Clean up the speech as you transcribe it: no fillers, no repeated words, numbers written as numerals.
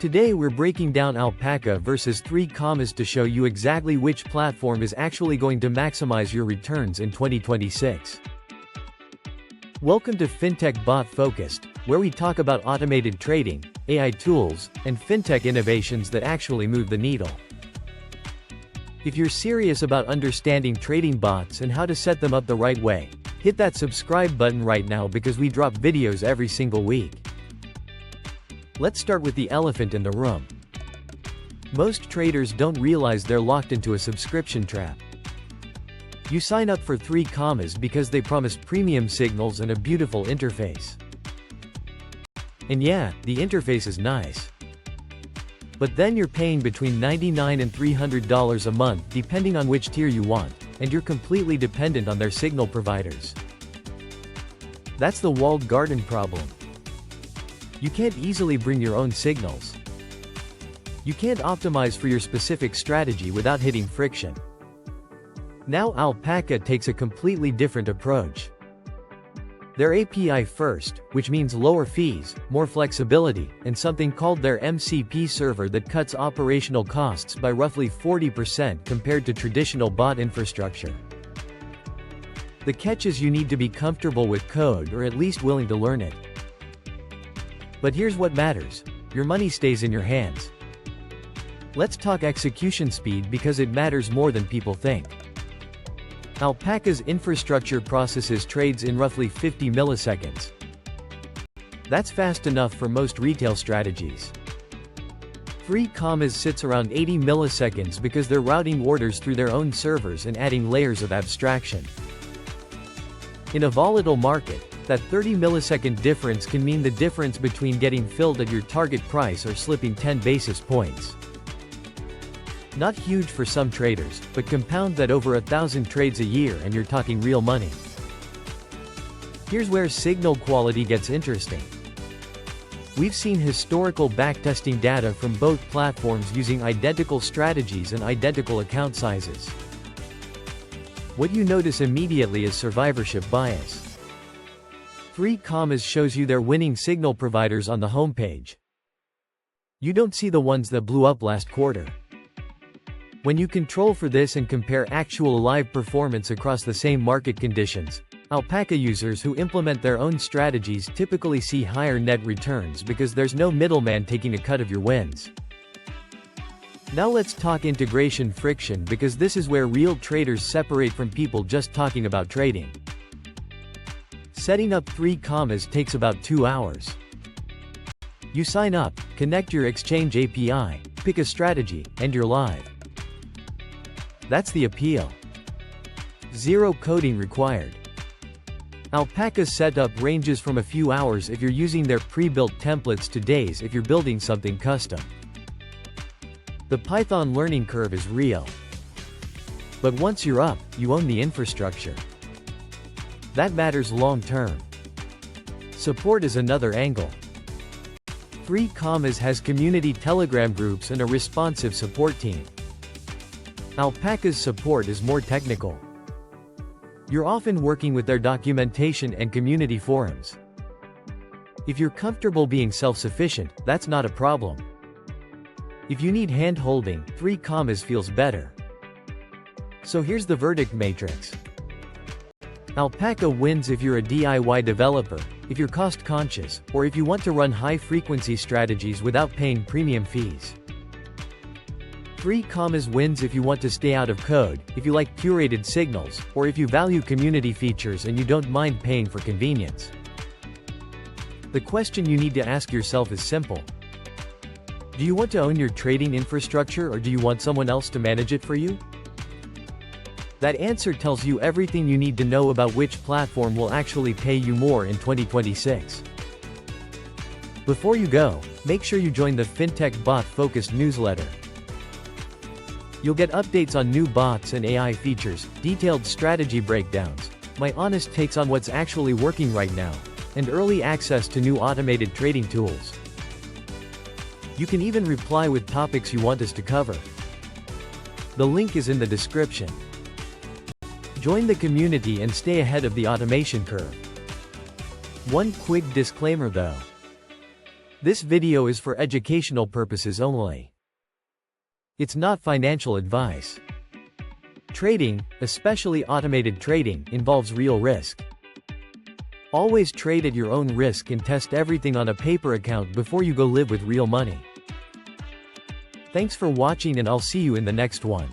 Today we're breaking down Alpaca versus 3Commas to show you exactly which platform is actually going to maximize your returns in 2026. Welcome to FinTech Bot Focused, where we talk about automated trading, AI tools, and FinTech innovations that actually move the needle. If you're serious about understanding trading bots and how to set them up the right way, hit that subscribe button right now because we drop videos every single week. Let's start with the elephant in the room. Most traders don't realize they're locked into a subscription trap. You sign up for 3Commas because they promise premium signals and a beautiful interface. And yeah, the interface is nice. But then you're paying between $99 and $300 a month depending on which tier you want, and you're completely dependent on their signal providers. That's the walled garden problem. You can't easily bring your own signals. You can't optimize for your specific strategy without hitting friction. Now Alpaca takes a completely different approach. They're API first, which means lower fees, more flexibility, and something called their MCP server that cuts operational costs by roughly 40% compared to traditional bot infrastructure. The catch is you need to be comfortable with code or at least willing to learn it. But here's what matters: your money stays in your hands. Let's talk execution speed because it matters more than people think. Alpaca's infrastructure processes trades in roughly 50 milliseconds. That's fast enough for most retail strategies. 3Commas sits around 80 milliseconds because they're routing orders through their own servers and adding layers of abstraction. In a volatile market, that 30 millisecond difference can mean the difference between getting filled at your target price or slipping 10 basis points. Not huge for some traders, but compound that over 1,000 trades a year and you're talking real money. Here's where signal quality gets interesting. We've seen historical backtesting data from both platforms using identical strategies and identical account sizes. What you notice immediately is survivorship bias. 3Commas shows you their winning signal providers on the homepage. You don't see the ones that blew up last quarter. When you control for this and compare actual live performance across the same market conditions, Alpaca users who implement their own strategies typically see higher net returns because there's no middleman taking a cut of your wins. Now let's talk integration friction because this is where real traders separate from people just talking about trading. Setting up 3Commas takes about 2 hours. You sign up, connect your exchange API, pick a strategy, and you're live. That's the appeal. Zero coding required. Alpaca's setup ranges from a few hours if you're using their pre-built templates to days if you're building something custom. The Python learning curve is real. But once you're up, you own the infrastructure. That matters long term. Support is another angle. 3Commas has community Telegram groups and a responsive support team. Alpaca's support is more technical. You're often working with their documentation and community forums. If you're comfortable being self-sufficient, that's not a problem. If you need hand-holding, 3Commas feels better. So here's the verdict matrix. Alpaca wins if you're a DIY developer, if you're cost-conscious, or if you want to run high-frequency strategies without paying premium fees. 3Commas wins if you want to stay out of code, if you like curated signals, or if you value community features and you don't mind paying for convenience. The question you need to ask yourself is simple. Do you want to own your trading infrastructure or do you want someone else to manage it for you? That answer tells you everything you need to know about which platform will actually pay you more in 2026. Before you go, make sure you join the FinTech Bot Focused newsletter. You'll get updates on new bots and AI features, detailed strategy breakdowns, my honest takes on what's actually working right now, and early access to new automated trading tools. You can even reply with topics you want us to cover. The link is in the description. Join the community and stay ahead of the automation curve. One quick disclaimer though. This video is for educational purposes only. It's not financial advice. Trading, especially automated trading, involves real risk. Always trade at your own risk and test everything on a paper account before you go live with real money. Thanks for watching, and I'll see you in the next one.